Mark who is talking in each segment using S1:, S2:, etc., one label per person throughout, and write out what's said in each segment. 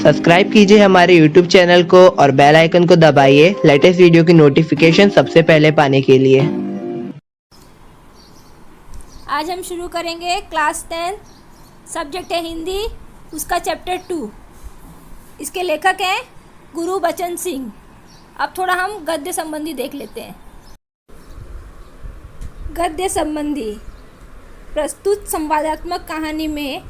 S1: Subscribe कीजिए हमारे YouTube channel को और बेल आइकन को दबाइए लेटेस्ट वीडियो की नोटिफिकेशन सबसे पहले पाने के लिए।
S2: आज हम शुरू करेंगे क्लास 10, सब्जेक्ट है हिंदी, उसका चैप्टर 2। इसके लेखक हैं गुरबचन सिंह। अब थोड़ा हम गद्य संबंधी देख लेते हैं। गद्य संबंधी। प्रस्तुत संवादात्मक कहानी में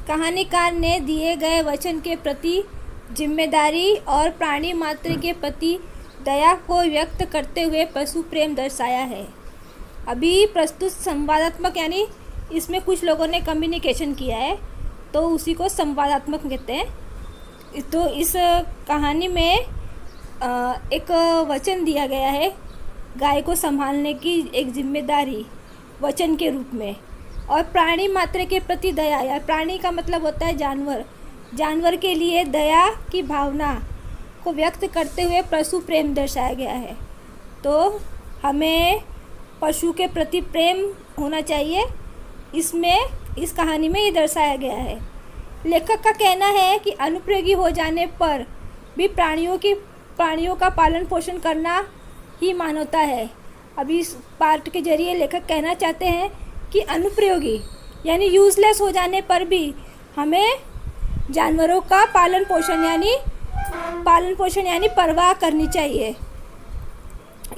S2: कहानीकार ने दिए गए वचन के प्रति जिम्मेदारी और प्राणी मात्र के प्रति दया को व्यक्त करते हुए पशु प्रेम दर्शाया है। अभी प्रस्तुत संवादात्मक यानी इसमें कुछ लोगों ने कम्युनिकेशन किया है तो उसी को संवादात्मक कहते हैं। तो इस कहानी में एक वचन दिया गया है, गाय को संभालने की एक जिम्मेदारी वचन के रूप में, और प्राणी मात्र के प्रति दया, या प्राणी का मतलब होता है जानवर, जानवर के लिए दया की भावना को व्यक्त करते हुए पशु प्रेम दर्शाया गया है। तो हमें पशु के प्रति प्रेम होना चाहिए, इसमें इस कहानी में ये दर्शाया गया है। लेखक का कहना है कि अनुपयोगी हो जाने पर भी प्राणियों का पालन पोषण करना ही मानवता है। अभी इस पार्ट के जरिए लेखक कहना चाहते हैं कि अनुपयोगी यानी यूज़लेस हो जाने पर भी हमें जानवरों का पालन पोषण यानी परवाह करनी चाहिए।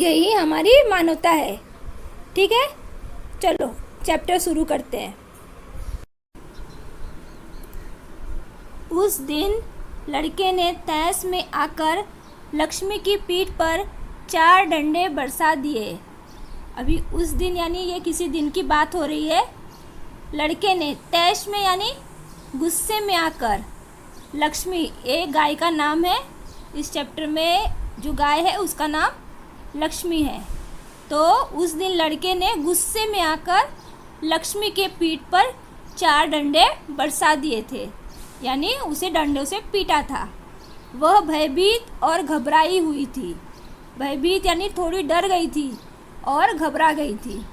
S2: यही हमारी मानवता है। ठीक है, चलो चैप्टर शुरू करते हैं। उस दिन लड़के ने तैस में आकर लक्ष्मी की पीठ पर 4 डंडे बरसा दिए। अभी उस दिन यानी ये किसी दिन की बात हो रही है। लड़के ने तैश में यानी गुस्से में आकर, लक्ष्मी एक गाय का नाम है। इस चैप्टर में जो गाय है उसका नाम लक्ष्मी है। तो उस दिन लड़के ने गुस्से में आकर लक्ष्मी के पीठ पर 4 डंडे बरसा दिए थे, यानी उसे डंडों से पीटा था। वह भयभीत और घबराई हुई थी। भयभीत यानी थोड़ी डर गई थी और घबरा गई थी।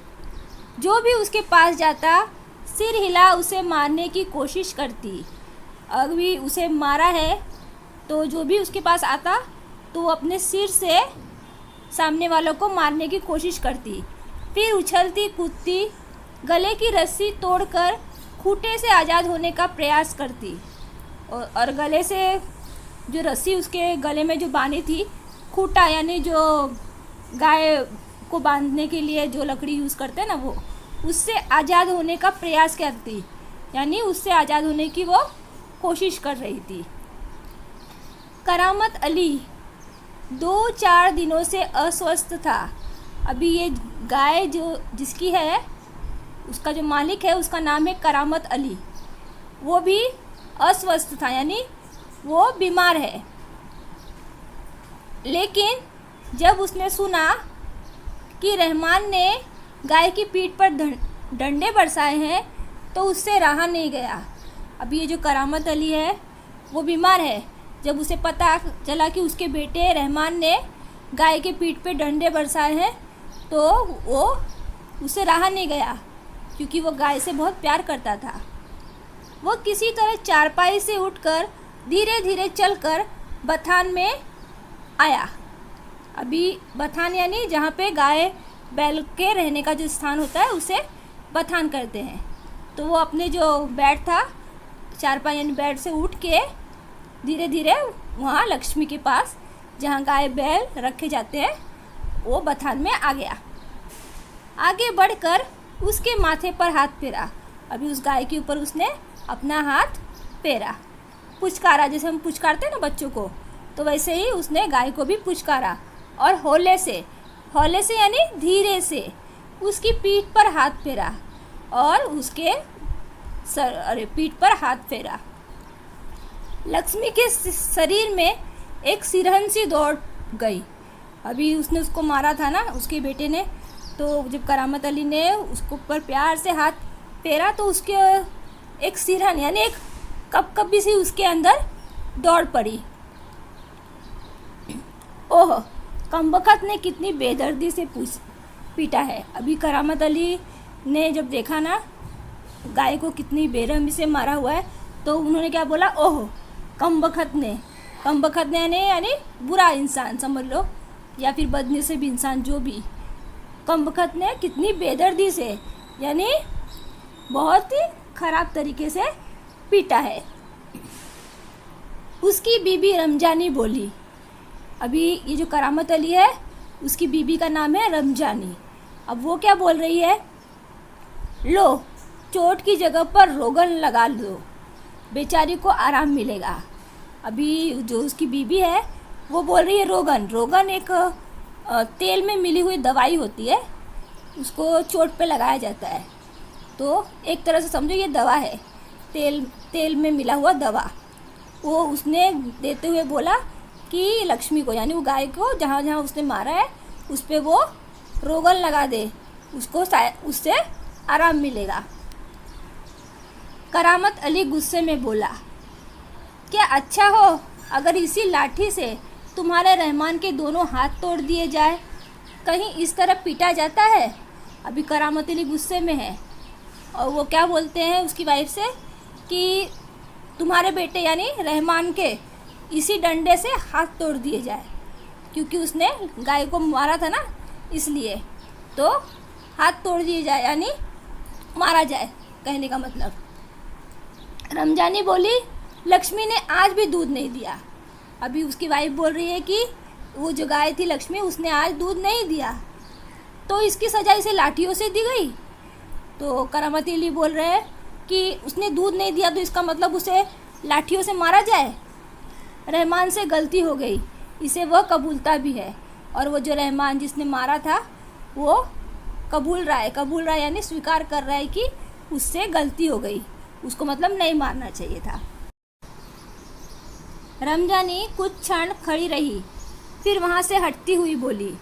S2: जो भी उसके पास जाता सिर हिला उसे मारने की कोशिश करती। अभी उसे मारा है तो जो भी उसके पास आता तो वो अपने सिर से सामने वालों को मारने की कोशिश करती। फिर उछलती कूदती गले की रस्सी तोड़कर खूंटे से आज़ाद होने का प्रयास करती। और गले से जो रस्सी उसके गले में जो बांधी थी, खूंटा यानी जो गाय को बांधने के लिए जो लकड़ी यूज़ करते हैं ना, वो उससे आज़ाद होने का प्रयास करती, यानी उससे आज़ाद होने की वो कोशिश कर रही थी। करामत अली 2-4 दिनों से अस्वस्थ था। अभी ये गाय जो जिसकी है, उसका जो मालिक है उसका नाम है करामत अली। वो भी अस्वस्थ था यानी वो बीमार है। लेकिन जब उसने सुना कि रहमान ने गाय की पीठ पर डंडे बरसाए हैं तो उससे रहा नहीं गया। अभी ये जो करामत अली है वो बीमार है। जब उसे पता चला कि उसके बेटे रहमान ने गाय के पीठ पे डंडे बरसाए हैं तो वो उससे रहा नहीं गया, क्योंकि वो गाय से बहुत प्यार करता था। वो किसी तरह चारपाई से उठकर धीरे धीरे चलकर बथान में आया। अभी बथान यानी जहाँ पे गाय बैल के रहने का जो स्थान होता है उसे बथान करते हैं। तो वो अपने जो बेड था, चारपाई यानी बेड से उठ के धीरे धीरे वहाँ लक्ष्मी के पास जहाँ गाय बैल रखे जाते हैं वो बथान में आ गया। आगे बढ़कर उसके माथे पर हाथ फेरा। अभी उस गाय के ऊपर उसने अपना हाथ फेरा, पुचकारा। जैसे हम पुचकारते हैं ना बच्चों को, तो वैसे ही उसने गाय को भी पुचकारा और हौले से यानी धीरे से उसकी पीठ पर हाथ फेरा और उसके पीठ पर हाथ फेरा। लक्ष्मी के शरीर में एक सिरहन सी दौड़ गई। अभी उसने उसको मारा था ना उसके बेटे ने, तो जब करामत अली ने उसको ऊपर प्यार से हाथ फेरा तो उसके एक सिरहन यानी एक कपकपी सी उसके अंदर दौड़ पड़ी। ओह, कमबख्त ने कितनी बेदर्दी से पीटा है। अभी करामत अली ने जब देखा ना गाय को कितनी बेरहमी से मारा हुआ है तो उन्होंने क्या बोला, ओह कमबख्त ने यानी बुरा इंसान समझ लो, या फिर बदनसीब इंसान, जो भी। कमबख्त ने कितनी बेदर्दी से यानी बहुत ही ख़राब तरीके से पीटा है। उसकी बीबी रमजानी बोली, अभी ये जो करामत अली है उसकी बीबी का नाम है रमजानी। अब वो क्या बोल रही है, लो चोट की जगह पर रोगन लगा लो, बेचारी को आराम मिलेगा। अभी जो उसकी बीबी है वो बोल रही है रोगन एक तेल में मिली हुई दवाई होती है, उसको चोट पे लगाया जाता है। तो एक तरह से समझो ये दवा है, तेल में मिला हुआ दवा। वो उसने देते हुए बोला कि लक्ष्मी को, यानी वो गाय को जहाँ जहाँ उसने मारा है उस पर वो रोगन लगा दे, उसको उससे आराम मिलेगा। करामत अली गुस्से में बोला, क्या अच्छा हो अगर इसी लाठी से तुम्हारे रहमान के दोनों हाथ तोड़ दिए जाए, कहीं इस तरह पीटा जाता है। अभी करामत अली गुस्से में है और वो क्या बोलते हैं उसकी वाइफ से कि तुम्हारे बेटे यानी रहमान के इसी डंडे से हाथ तोड़ दिए जाए, क्योंकि उसने गाय को मारा था ना, इसलिए तो हाथ तोड़ दिए जाए यानी मारा जाए, कहने का मतलब। रमजानी बोली, लक्ष्मी ने आज भी दूध नहीं दिया। अभी उसकी वाइफ बोल रही है कि वो जो गाय थी लक्ष्मी, उसने आज दूध नहीं दिया, तो इसकी सजा इसे लाठियों से दी गई। तो करामत अली बोल रहे हैं कि उसने दूध नहीं दिया तो इसका मतलब उसे लाठियों से मारा जाए। रहमान से गलती हो गई, इसे वह कबूलता भी है, और वो जो रहमान जिसने मारा था वो कबूल रहा है यानी स्वीकार कर रहा है कि उससे गलती हो गई, उसको मतलब नहीं मारना चाहिए था। रमजानी कुछ क्षण खड़ी रही, फिर वहाँ से हटती हुई बोली।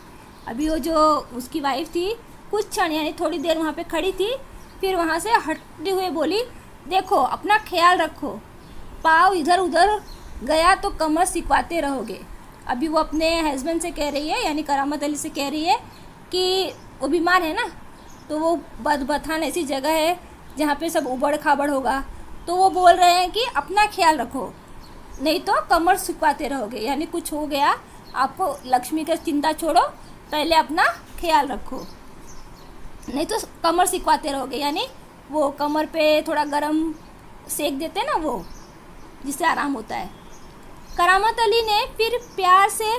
S2: अभी वो जो उसकी वाइफ थी कुछ क्षण यानी थोड़ी देर वहाँ पे खड़ी थी, फिर वहाँ से हटते हुए बोली, देखो अपना ख्याल रखो, पाँव इधर उधर गया तो कमर सिकवाते रहोगे। अभी वो अपने हस्बैंड से कह रही है, यानी करामत अली से कह रही है कि वो बीमार है ना, तो वो बदबथान ऐसी जगह है जहाँ पे सब उबड़ खाबड़ होगा, तो वो बोल रहे हैं कि अपना ख्याल रखो, नहीं तो कमर सिकवाते रहोगे, यानी कुछ हो गया आपको, लक्ष्मी का चिंता छोड़ो, पहले अपना ख्याल रखो, नहीं तो कमर सिकवाते रहोगे। यानी वो कमर पे थोड़ा गरम सेक देते हैं ना, वो जिससे आराम होता है। करामत अली ने फिर प्यार से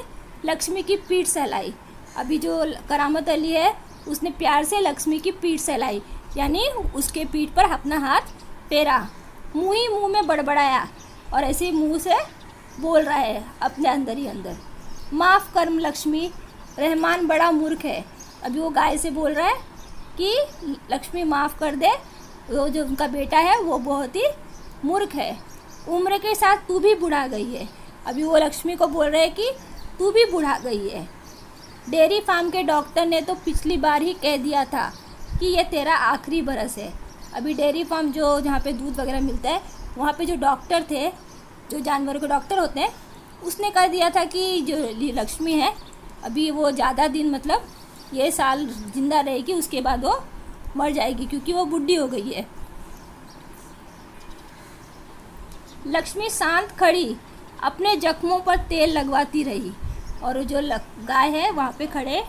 S2: लक्ष्मी की पीठ सहलाई। अभी जो करामत अली है उसने प्यार से लक्ष्मी की पीठ सहलाई, यानी उसके पीठ पर अपना हाथ फेरा, मुँह ही मुँह में बड़बड़ाया और ऐसे मुँह से बोल रहा है अपने अंदर ही अंदर, माफ़ कर लक्ष्मी, रहमान बड़ा मूर्ख है। अभी वो गाय से बोल रहा है कि लक्ष्मी माफ़ कर दे, वो जो उनका बेटा है वो बहुत ही मूर्ख है, उम्र के साथ तू भी बुढ़ा गई है। अभी वो लक्ष्मी को बोल रहे हैं कि तू भी बुढ़ा गई है। डेयरी फार्म के डॉक्टर ने तो पिछली बार ही कह दिया था कि ये तेरा आखिरी बरस है। अभी डेयरी फार्म जो जहाँ पे दूध वगैरह मिलता है, वहाँ पे जो डॉक्टर थे, जो जानवरों के डॉक्टर होते हैं, उसने कह दिया था कि जो लक्ष्मी है अभी वो ज़्यादा दिन मतलब ये साल जिंदा रहेगी, उसके बाद वो मर जाएगी क्योंकि वो बुढ़ी हो गई है। लक्ष्मी शांत खड़ी अपने जख्मों पर तेल लगवाती रही और जो गाय है वहाँ पे खड़े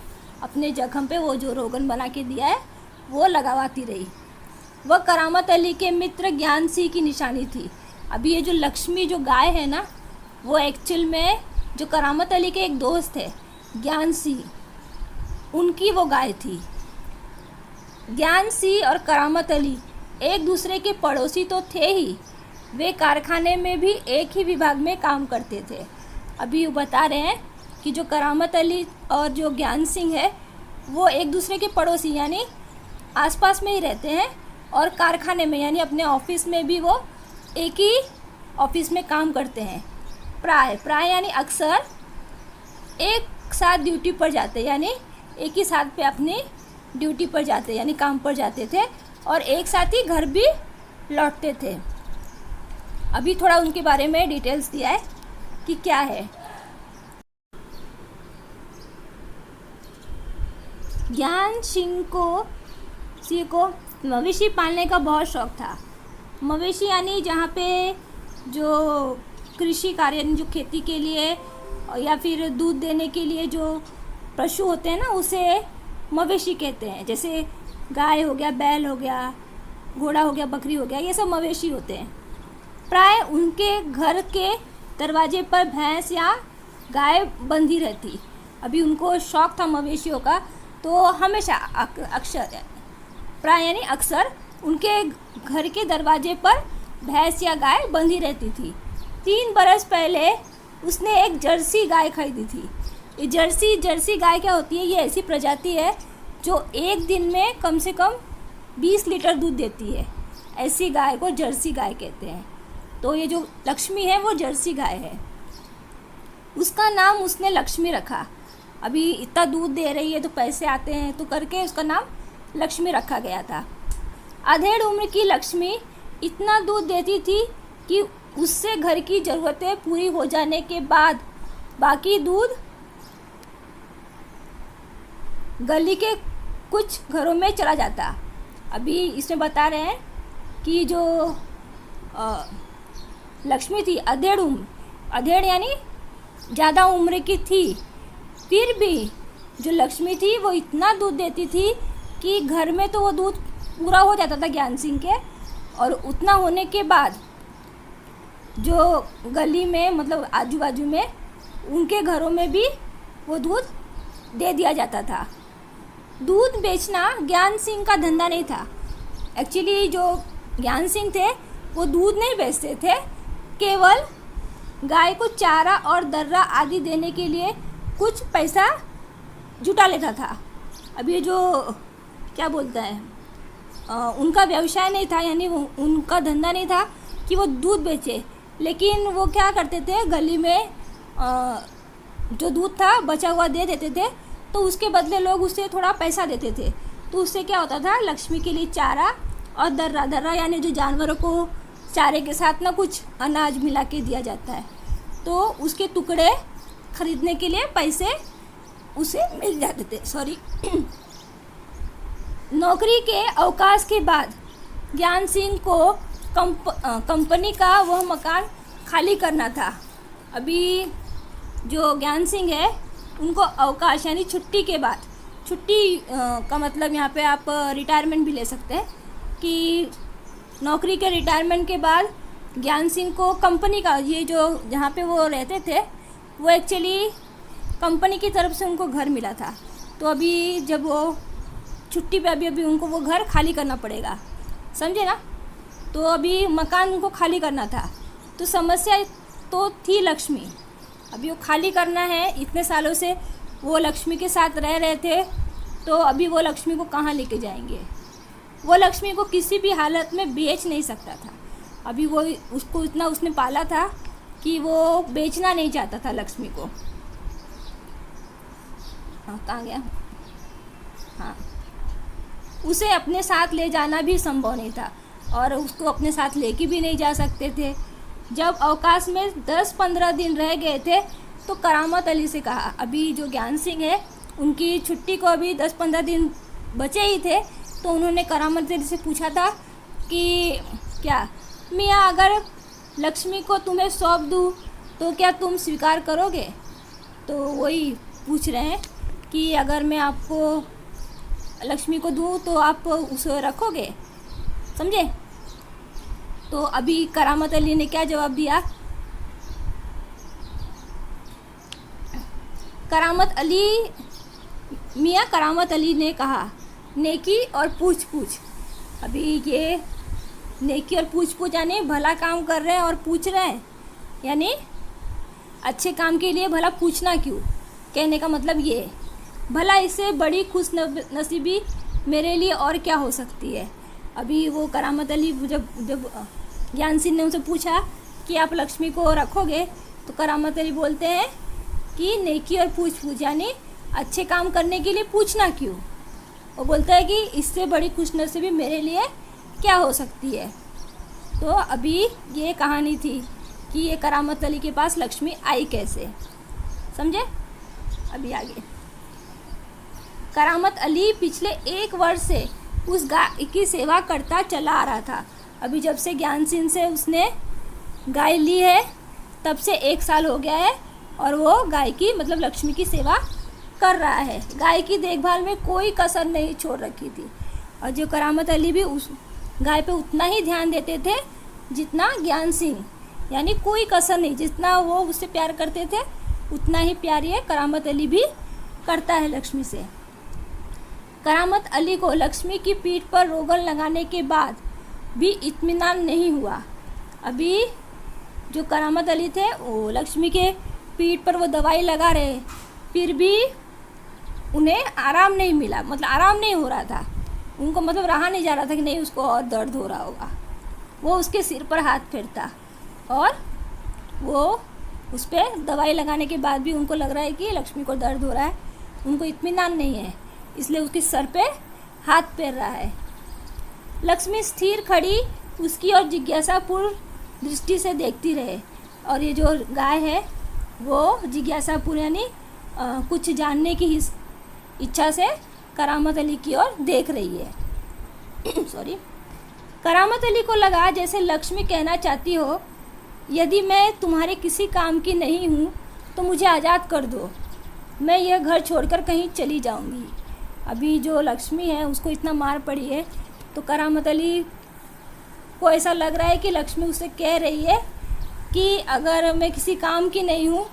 S2: अपने जख्म पे वो जो रोगन बना के दिया है वो लगावाती रही। वह करामत अली के मित्र ज्ञान सिंह की निशानी थी। अभी ये जो लक्ष्मी जो गाय है ना, वो एक्चुअल में जो करामत अली के एक दोस्त है ज्ञान सिंह, उनकी वो गाय थी। ज्ञान सिंह और करामत अली एक दूसरे के पड़ोसी तो थे ही, वे कारखाने में भी एक ही विभाग में काम करते थे। अभी वो बता रहे हैं कि जो करामत अली और जो ज्ञान सिंह है वो एक दूसरे के पड़ोसी यानी आसपास में ही रहते हैं, और कारखाने में यानी अपने ऑफिस में भी वो एक ही ऑफिस में काम करते हैं। प्राय यानी अक्सर एक साथ ड्यूटी पर जाते, यानी एक ही साथ पे अपनी ड्यूटी पर जाते यानी काम पर जाते थे और एक साथ ही घर भी लौटते थे। अभी थोड़ा उनके बारे में डिटेल्स दिया है कि क्या है। ज्ञान सिंह को मवेशी पालने का बहुत शौक़ था। मवेशी यानी जहाँ पे जो कृषि कार्य जो खेती के लिए या फिर दूध देने के लिए जो पशु होते हैं ना, उसे मवेशी कहते हैं। जैसे गाय हो गया, बैल हो गया, घोड़ा हो गया, बकरी हो गया, ये सब मवेशी होते हैं। प्राय उनके घर के दरवाजे पर भैंस या गाय बंधी रहती। अभी उनको शौक था मवेशियों का, तो हमेशा अक्सर प्राय यानी अक्सर उनके घर के दरवाजे पर भैंस या गाय बंधी रहती थी। 3 बरस पहले उसने एक जर्सी गाय खरीदी थी। ये जर्सी गाय क्या होती है? ये ऐसी प्रजाति है जो एक दिन में कम से कम 20 लीटर दूध देती है। ऐसी गाय को जर्सी गाय कहते हैं। तो ये जो लक्ष्मी है वो जर्सी गाय है। उसका नाम उसने लक्ष्मी रखा। अभी इतना दूध दे रही है तो पैसे आते हैं, तो करके उसका नाम लक्ष्मी रखा गया था। अधेड़ उम्र की लक्ष्मी इतना दूध देती थी कि उससे घर की ज़रूरतें पूरी हो जाने के बाद बाकी दूध गली के कुछ घरों में चला जाता। अभी इसमें बता रहे हैं कि जो लक्ष्मी थी अधेड़ यानी ज़्यादा उम्र की थी, फिर भी जो लक्ष्मी थी वो इतना दूध देती थी कि घर में तो वो दूध पूरा हो जाता था ज्ञान सिंह के, और उतना होने के बाद जो गली में मतलब आजू बाजू में उनके घरों में भी वो दूध दे दिया जाता था। दूध बेचना ज्ञान सिंह का धंधा नहीं था। एक्चुअली जो ज्ञान सिंह थे वो दूध नहीं बेचते थे, केवल गाय को चारा और दर्रा आदि देने के लिए कुछ पैसा जुटा लेता था। अब ये जो क्या बोलता है, उनका व्यवसाय नहीं था, यानी उनका धंधा नहीं था कि वो दूध बेचे। लेकिन वो क्या करते थे, गली में जो दूध था बचा हुआ दे देते थे, तो उसके बदले लोग उससे थोड़ा पैसा देते थे। तो उससे क्या होता था, लक्ष्मी के लिए चारा और दर्रा यानी जो जानवरों को चारे के साथ ना कुछ अनाज मिला के दिया जाता है, तो उसके टुकड़े खरीदने के लिए पैसे उसे मिल जाते थे। नौकरी के अवकाश के बाद ज्ञान सिंह को कंपनी का वह मकान खाली करना था। अभी जो ज्ञान सिंह है उनको अवकाश यानी छुट्टी के बाद, छुट्टी का मतलब यहाँ पे आप रिटायरमेंट भी ले सकते हैं, कि नौकरी के रिटायरमेंट के बाद ज्ञान सिंह को कंपनी का, ये जो जहाँ पे वो रहते थे वो एक्चुअली कंपनी की तरफ से उनको घर मिला था। तो अभी जब वो छुट्टी पे अभी उनको वो घर खाली करना पड़ेगा, समझे ना। तो अभी मकान उनको खाली करना था, तो समस्या तो थी लक्ष्मी। अभी वो खाली करना है, इतने सालों से वो लक्ष्मी के साथ रह रहे थे, तो अभी वो लक्ष्मी को कहाँ लेके जाएंगे। वो लक्ष्मी को किसी भी हालत में बेच नहीं सकता था। अभी वो उसको इतना उसने पाला था कि वो बेचना नहीं चाहता था लक्ष्मी को। हाँ, कहाँ गया? हाँ, उसे अपने साथ ले जाना भी संभव नहीं था और उसको अपने साथ लेके भी नहीं जा सकते थे। जब अवकाश में 10-15 दिन रह गए थे तो करामत अली से कहा, अभी जो ज्ञान सिंह है उनकी छुट्टी को अभी 10-15 दिन बचे ही थे, तो उन्होंने करामत अली से पूछा था कि क्या मियाँ, अगर लक्ष्मी को तुम्हें सौंप दूँ तो क्या तुम स्वीकार करोगे? तो वही पूछ रहे हैं कि अगर मैं आपको लक्ष्मी को दूँ तो आप उसे रखोगे, समझे। तो अभी करामत अली ने क्या जवाब दिया? मियाँ करामत अली ने कहा, नेकी और पूछ पूछ। अभी ये नेकी और पूछ पूछ यानी भला काम कर रहे हैं और पूछ रहे हैं, यानी अच्छे काम के लिए भला पूछना क्यों, कहने का मतलब ये है। भला इससे बड़ी खुश नसीबी मेरे लिए और क्या हो सकती है। अभी वो करामत अली जब ज्ञान सिंह ने उनसे पूछा कि आप लक्ष्मी को रखोगे, तो करामत अली बोलते हैं कि नेकी और पूछ पूछ यानी अच्छे काम करने के लिए पूछना क्यों। वो बोलता है कि इससे बड़ी खुशनसीबी मेरे लिए क्या हो सकती है। तो अभी ये कहानी थी कि ये करामत अली के पास लक्ष्मी आई कैसे, समझे। अभी आगे, करामत अली पिछले 1 वर्ष से उस गाय की सेवा करता चला आ रहा था। अभी जब से ज्ञान सिंह से उसने गाय ली है तब से 1 साल हो गया है और वो गाय की मतलब लक्ष्मी की सेवा कर रहा है। गाय की देखभाल में कोई कसर नहीं छोड़ रखी थी। और जो करामत अली भी उस गाय पे उतना ही ध्यान देते थे जितना ज्ञान सिंह, यानी कोई कसर नहीं, जितना वो उससे प्यार करते थे उतना ही प्यार ये करामत अली भी करता है लक्ष्मी से। करामत अली को लक्ष्मी की पीठ पर रोगन लगाने के बाद भी इत्मीनान नहीं हुआ। अभी जो करामत अली थे वो लक्ष्मी के पीठ पर वो दवाई लगा रहे, फिर भी उन्हें आराम नहीं मिला, मतलब आराम नहीं हो रहा था उनको, मतलब रहा नहीं जा रहा था कि नहीं उसको और दर्द हो रहा होगा। वो उसके सिर पर हाथ फेरता और वो उस पर दवाई लगाने के बाद भी उनको लग रहा है कि लक्ष्मी को दर्द हो रहा है, उनको इत्मीनान नहीं है, इसलिए उसके सर पे हाथ फेर रहा है। लक्ष्मी स्थिर खड़ी उसकी और जिज्ञासापूर्ण दृष्टि से देखती रहे और ये जो गाय है वो जिज्ञासापूर्ण यानी कुछ जानने की इच्छा से करामत अली की ओर देख रही है। सॉरी। करामत अली को लगा जैसे लक्ष्मी कहना चाहती हो, यदि मैं तुम्हारे किसी काम की नहीं हूँ तो मुझे आज़ाद कर दो, मैं यह घर छोड़कर कहीं चली जाऊँगी। अभी जो लक्ष्मी है उसको इतना मार पड़ी है तो करामत अली को ऐसा लग रहा है कि लक्ष्मी उससे कह रही है कि अगर मैं किसी काम की नहीं हूँ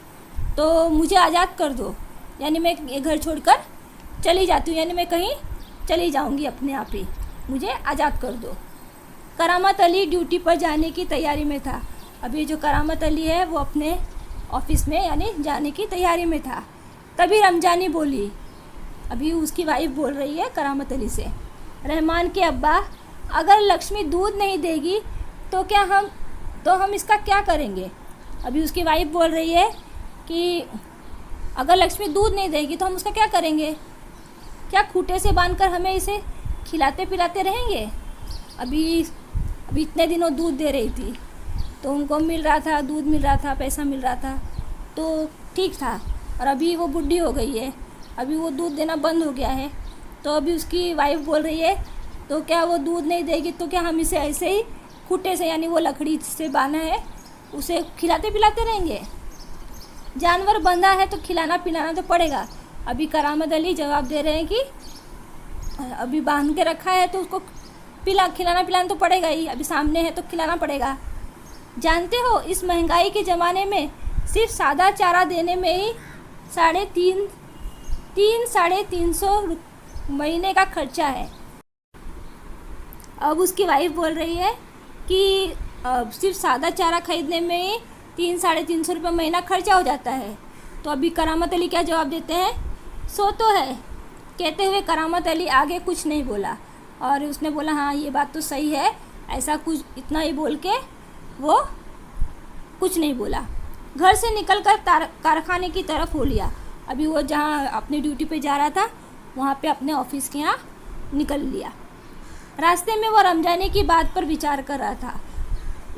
S2: तो मुझे आज़ाद कर दो, यानी मैं ये घर छोड़कर चली जाती हूँ, यानी मैं कहीं चली जाऊँगी अपने आप ही, मुझे आज़ाद कर दो। करामत अली ड्यूटी पर जाने की तैयारी में था। अभी जो करामत अली है वो अपने ऑफिस में यानी जाने की तैयारी में था। तभी रमजानी बोली, अभी उसकी वाइफ बोल रही है करामत अली से, रहमान के अब्बा, अगर लक्ष्मी दूध नहीं देगी तो हम इसका क्या करेंगे। अभी उसकी वाइफ बोल रही है कि अगर लक्ष्मी दूध नहीं देगी तो हम उसका क्या करेंगे, क्या खूंटे से बांधकर हमें इसे खिलाते पिलाते रहेंगे। अभी इतने दिनों दूध दे रही थी तो उनको मिल रहा था, दूध मिल रहा था, पैसा मिल रहा था तो ठीक था, और अभी वो बुढ़ी हो गई है, अभी वो दूध देना बंद हो गया है। तो अभी उसकी वाइफ बोल रही है तो क्या वो दूध नहीं देगी तो क्या हम इसे ऐसे ही खूंटे से यानी वो लकड़ी से बांधा है उसे खिलाते पिलाते रहेंगे। जानवर बंधा है तो खिलाना पिलाना तो पड़ेगा। अभी करामत अली जवाब दे रहे हैं कि अभी बांध के रखा है तो उसको खिलाना पिलाना तो पड़ेगा ही, अभी सामने है तो खिलाना पड़ेगा। जानते हो इस महंगाई के ज़माने में सिर्फ सादा चारा देने में ही 350 महीने का खर्चा है। अब उसकी वाइफ बोल रही है कि सिर्फ सादा चारा खरीदने में ही 300-350 रुपये महीना खर्चा हो जाता है। तो अभी करामत अली क्या जवाब देते हैं, सो तो है। कहते हुए करामत अली आगे कुछ नहीं बोला और उसने बोला हाँ ये बात तो सही है, ऐसा कुछ इतना ही बोल के वो कुछ नहीं बोला। घर से निकलकर कारखाने की तरफ हो लिया। अभी वो जहाँ अपनी ड्यूटी पे जा रहा था वहाँ पे अपने ऑफिस के यहाँ निकल लिया। रास्ते में वो रमजानी की बात पर विचार कर रहा था,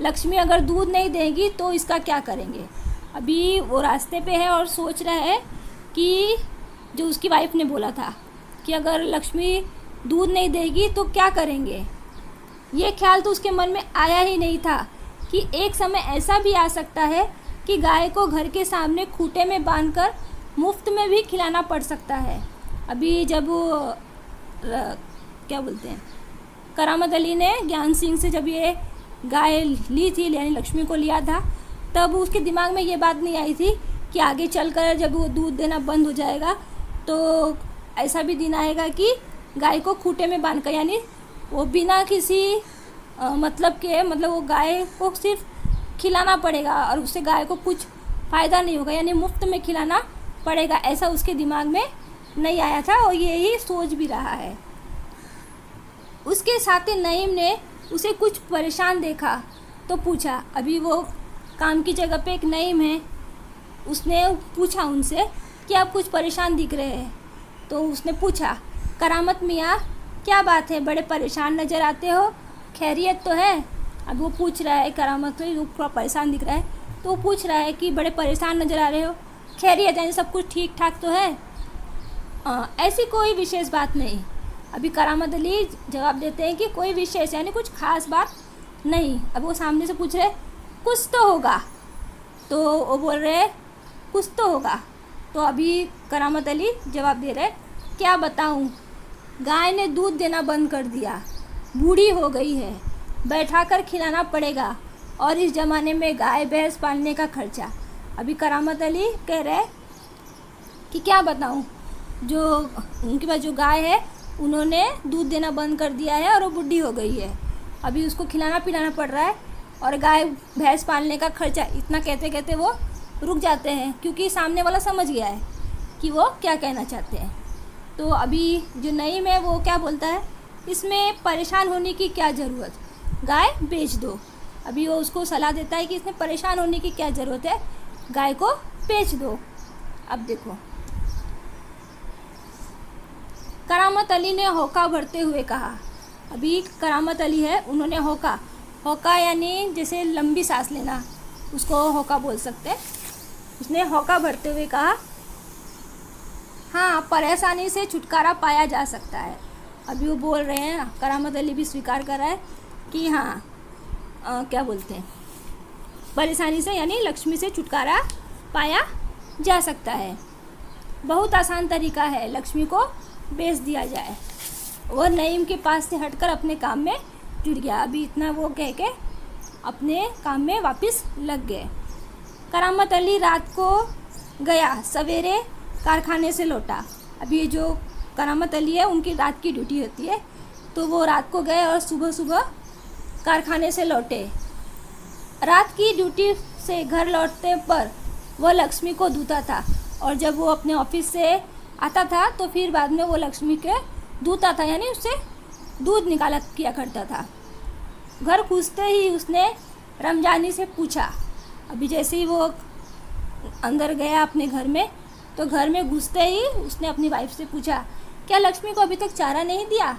S2: लक्ष्मी अगर दूध नहीं देगी तो इसका क्या करेंगे। अभी वो रास्ते पे है और सोच रहा है कि जो उसकी वाइफ ने बोला था कि अगर लक्ष्मी दूध नहीं देगी तो क्या करेंगे। ये ख्याल तो उसके मन में आया ही नहीं था कि एक समय ऐसा भी आ सकता है कि गाय को घर के सामने खूंटे में बांधकर मुफ्त में भी खिलाना पड़ सकता है। अभी जब वो क्या बोलते हैं करामत अली ने ज्ञान सिंह से जब ये गाय ली थी यानी लक्ष्मी को लिया था तब उसके दिमाग में ये बात नहीं आई थी कि आगे चलकर जब वो दूध देना बंद हो जाएगा तो ऐसा भी दिन आएगा कि गाय को खूंटे में बांधकर यानी वो बिना किसी मतलब वो गाय को सिर्फ खिलाना पड़ेगा और उससे गाय को कुछ फ़ायदा नहीं होगा, यानी मुफ्त में खिलाना पड़ेगा। ऐसा उसके दिमाग में नहीं आया था और यही सोच भी रहा है। उसके साथी नईम ने उसे कुछ परेशान देखा तो पूछा, अभी वो काम की जगह पे एक नईम है, उसने पूछा उनसे कि आप कुछ परेशान दिख रहे हैं। तो उसने पूछा, करामत मियाँ क्या बात है, बड़े परेशान नज़र आते हो, खैरियत तो है। अब वो पूछ रहा है करामत तो वो थोड़ा परेशान दिख रहा है तो वो पूछ रहा है कि बड़े परेशान नज़र आ रहे हो, खैरियत यानी सब कुछ ठीक ठाक तो है। ऐसी कोई विशेष बात नहीं। अभी करामत अली जवाब देते हैं कि कोई विशेष यानी कुछ खास बात नहीं। अब वो सामने से पूछ रहे कुछ तो होगा, तो वो बोल रहे कुछ तो होगा। तो अभी करामत अली जवाब दे रहे, क्या बताऊं, गाय ने दूध देना बंद कर दिया, बूढ़ी हो गई है, बैठाकर खिलाना पड़ेगा, और इस ज़माने में गाय भैंस पालने का खर्चा। अभी करामत अली कह रहे कि क्या बताऊं, जो उनके पास जो गाय है उन्होंने दूध देना बंद कर दिया है और वो बूढ़ी हो गई है, अभी उसको खिलाना पिलाना पड़ रहा है, और गाय भैंस पालने का खर्चा। इतना कहते कहते वो रुक जाते हैं, क्योंकि सामने वाला समझ गया है कि वो क्या कहना चाहते हैं। तो अभी जो नईम है वो क्या बोलता है, इसमें परेशान होने की क्या ज़रूरत, गाय बेच दो। अभी वो उसको सलाह देता है कि इसमें परेशान होने की क्या ज़रूरत है, गाय को बेच दो। अब देखो, करामत अली ने होका भरते हुए कहा। अभी करामत अली है, उन्होंने होका, होका यानी जैसे लंबी सांस लेना, उसको होका बोल सकते हैं। उसने होका भरते हुए कहा, हाँ, परेशानी से छुटकारा पाया जा सकता है। अभी वो बोल रहे हैं, करामत अली भी स्वीकार कर रहा है कि हाँ, क्या बोलते हैं, परेशानी से यानी लक्ष्मी से छुटकारा पाया जा सकता है। बहुत आसान तरीका है, लक्ष्मी को बेच दिया जाए। वो नईम के पास से हटकर अपने काम में जुट गया। अभी इतना वो कह के अपने काम में वापस लग गए। करामत अली रात को गया, सवेरे कारखाने से लौटा। अभी ये जो करामत अली है उनकी रात की ड्यूटी होती है, तो वो रात को गए और सुबह सुबह कारखाने से लौटे। रात की ड्यूटी से घर लौटने पर वह लक्ष्मी को दूता था, और जब वो अपने ऑफिस से आता था तो फिर बाद में वो लक्ष्मी के दूता था, यानी उससे दूध निकाला किया करता था। घर घुसते ही उसने रमजानी से पूछा। अभी जैसे ही वो अंदर गया अपने घर में, तो घर में घुसते ही उसने अपनी वाइफ से पूछा, क्या लक्ष्मी को अभी तक चारा नहीं दिया?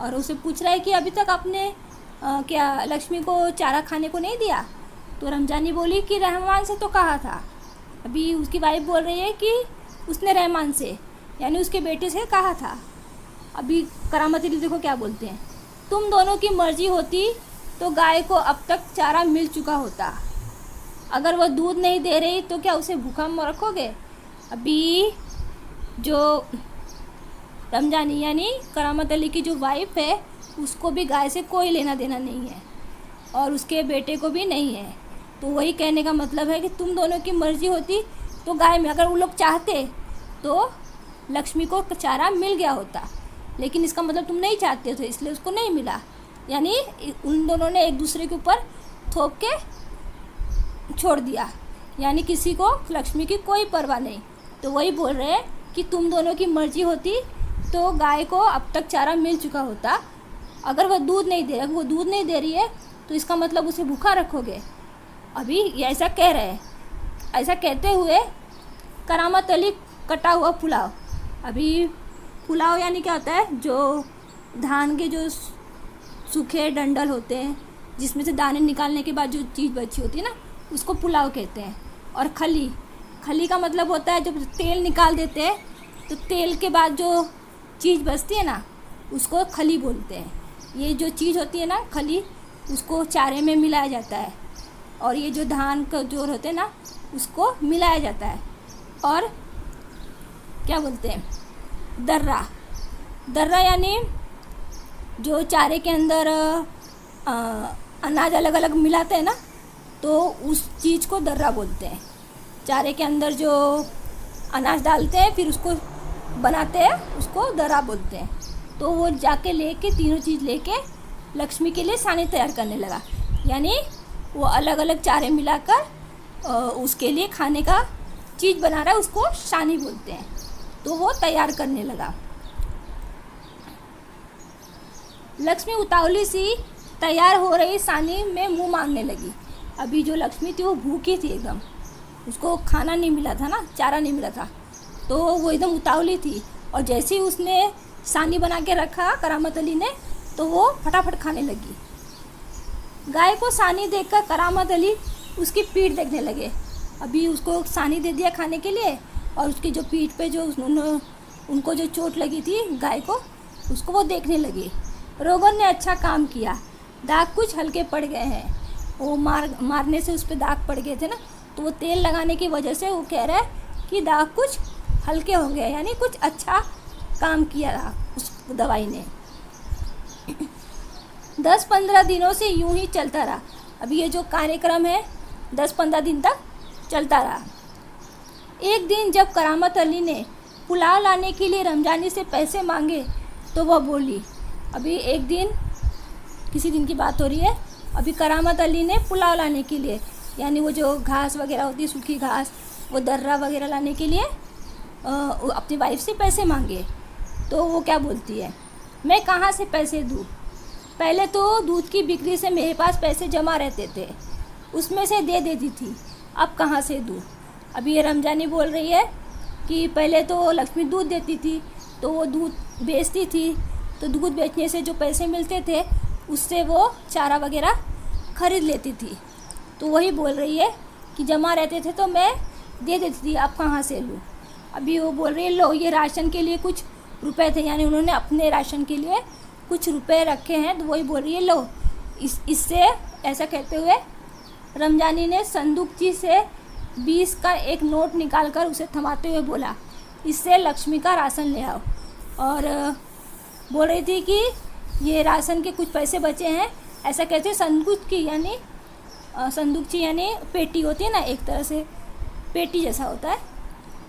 S2: और उसे पूछ रहा है कि अभी तक आपने क्या लक्ष्मी को चारा खाने को नहीं दिया? तो रमजानी बोली कि रहमान से तो कहा था। अभी उसकी वाइफ बोल रही है कि उसने रहमान से यानी उसके बेटे से कहा था। अभी करामत अली देखो क्या बोलते हैं, तुम दोनों की मर्जी होती तो गाय को अब तक चारा मिल चुका होता, अगर वह दूध नहीं दे रही तो क्या उसे भूखा रखोगे? अभी जो रमजानी यानी करामत अली की जो वाइफ है उसको भी गाय से कोई लेना देना नहीं है, और उसके बेटे को भी नहीं है। तो वही कहने का मतलब है कि तुम दोनों की मर्जी होती तो गाय में, अगर वो लोग चाहते तो लक्ष्मी को चारा मिल गया होता, लेकिन इसका मतलब तुम नहीं चाहते थे इसलिए उसको नहीं मिला। यानी उन दोनों ने एक दूसरे के ऊपर थोप के छोड़ दिया, यानी किसी को लक्ष्मी की कोई परवाह नहीं। तो वही बोल रहे हैं कि तुम दोनों की मर्जी होती तो गाय को अब तक चारा मिल चुका होता, अगर वह दूध नहीं दे, वो दूध नहीं दे रही है तो इसका मतलब उसे भूखा रखोगे। अभी ये ऐसा कह रहे हैं। ऐसा कहते हुए करामत अली कटा हुआ पुलाव, अभी पुलाव यानी क्या होता है, जो धान के जो सूखे डंडल होते हैं जिसमें से दाने निकालने के बाद जो चीज़ बची होती है ना, उसको पुलाव कहते हैं। और खली, खली का मतलब होता है जब तेल निकाल देते हैं तो तेल के बाद जो चीज़ बचती है ना उसको खली बोलते हैं। ये जो चीज़ होती है ना खली, उसको चारे में मिलाया जाता है, और ये जो धान का जोर होते हैं ना उसको मिलाया जाता है। और क्या बोलते हैं, दर्रा, दर्रा यानी जो चारे के अंदर अनाज अलग अलग मिलाते हैं ना, तो उस चीज़ को दर्रा बोलते हैं। चारे के अंदर जो अनाज डालते हैं फिर उसको बनाते हैं, उसको दर्रा बोलते हैं। तो वो जाके लेके तीनों चीज़ लेके लक्ष्मी के लिए सानी तैयार करने लगा, यानी वो अलग अलग चारे मिलाकर उसके लिए खाने का चीज़ बना रहा है, उसको सानी बोलते हैं। तो वो तैयार करने लगा। लक्ष्मी उतावली सी तैयार हो रही सानी में मुंह मांगने लगी। अभी जो लक्ष्मी थी वो भूखी थी एकदम, उसको खाना नहीं मिला था ना, चारा नहीं मिला था, तो वो एकदम उतावली थी। और जैसे ही उसने सानी बना के रखा करामत अली ने, तो वो फटाफट खाने लगी। गाय को सानी देखकर करामत अली उसकी पीठ देखने लगे। अभी उसको सानी दे दिया खाने के लिए, और उसकी जो पीठ पे जो उनको जो चोट लगी थी गाय को, उसको वो देखने लगी। रोगन ने अच्छा काम किया, दाग कुछ हल्के पड़ गए हैं। वो मारने से उस पर दाग पड़ गए थे ना, तो वो तेल लगाने की वजह से वो कह रहा है कि दाग कुछ हल्के हो गए, यानी कुछ अच्छा काम किया रहा उस दवाई ने। 10-15 दिनों से यूं ही चलता रहा। अभी ये जो कार्यक्रम है 10-15 दिन तक चलता रहा। एक दिन जब करामत अली ने पुलाव लाने के लिए रमजानी से पैसे मांगे तो वह बोली, अभी एक दिन, किसी दिन की बात हो रही है, अभी करामत अली ने पुलाव लाने के लिए, यानी वो जो घास वगैरह होती है, सूखी घास, वो दर्रा वगैरह लाने के लिए अपनी वाइफ से पैसे मांगे। तो वो क्या बोलती है, मैं कहाँ से पैसे दूँ, पहले तो दूध की बिक्री से मेरे पास पैसे जमा रहते थे, उसमें से दे देती थी, अब कहाँ से दूँ। अभी ये रमजानी बोल रही है कि पहले तो लक्ष्मी दूध देती थी, तो वो दूध बेचती थी, तो दूध बेचने से जो पैसे मिलते थे उससे वो चारा वगैरह ख़रीद लेती थी। तो वही बोल रही है कि जमा रहते थे तो मैं दे देती थी, अब कहाँ से लूँ। अभी वो बोल रही है, लो ये राशन के लिए कुछ रुपए थे, यानी उन्होंने अपने राशन के लिए कुछ रुपए रखे हैं, तो वही बोल रही है, लो इससे, ऐसा कहते हुए रमजानी ने संदूकची से 20 का एक नोट निकालकर उसे थमाते हुए बोला, इससे लक्ष्मी का राशन ले आओ। और बोल रही थी कि ये राशन के कुछ पैसे बचे हैं, ऐसा कहते हैं संदूकची, यानी संदूकची यानी पेटी होती है ना, एक तरह से पेटी जैसा होता है,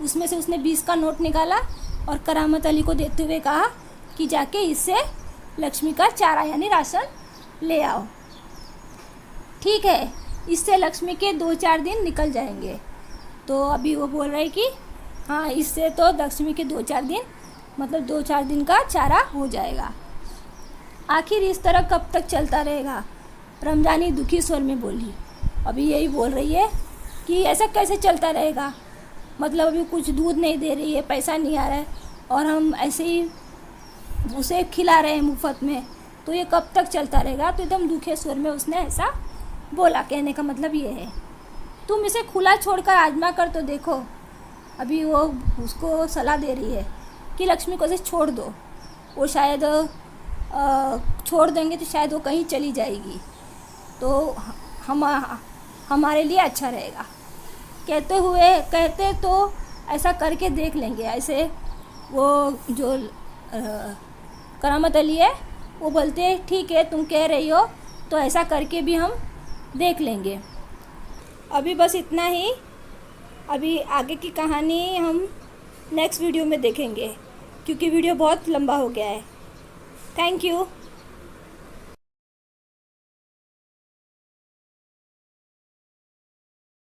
S2: उसमें से उसने 20 का नोट निकाला और करामत अली को देते हुए कहा कि जाके इससे लक्ष्मी का चारा यानी राशन ले आओ। ठीक है, इससे लक्ष्मी के 2-4 दिन निकल जाएंगे। तो अभी वो बोल रहे कि हाँ, इससे तो लक्ष्मी के 2-4 दिन, मतलब 2-4 दिन का चारा हो जाएगा। आखिर इस तरह कब तक चलता रहेगा, रमजानी दुखी स्वर में बोली। अभी यही बोल रही है कि ऐसा कैसे चलता रहेगा, मतलब अभी कुछ दूध नहीं दे रही है, पैसा नहीं आ रहा है, और हम ऐसे ही उसे खिला रहे हैं मुफ्त में, तो ये कब तक चलता रहेगा। तो एकदम दुखे स्वर में उसने ऐसा बोला। कहने का मतलब ये है, तुम इसे खुला छोड़कर आजमा कर तो देखो। अभी वो उसको सलाह दे रही है कि लक्ष्मी को इसे छोड़ दो, वो शायद छोड़ देंगे तो शायद वो कहीं चली जाएगी, तो हमारे लिए अच्छा रहेगा। कहते तो ऐसा करके देख लेंगे। ऐसे वो जो करामत अली है वो बोलते हैं, ठीक है तुम कह रही हो तो ऐसा करके भी हम देख लेंगे। अभी बस इतना ही, अभी आगे की कहानी हम नेक्स्ट वीडियो में देखेंगे, क्योंकि वीडियो बहुत लंबा हो गया है। Thank you.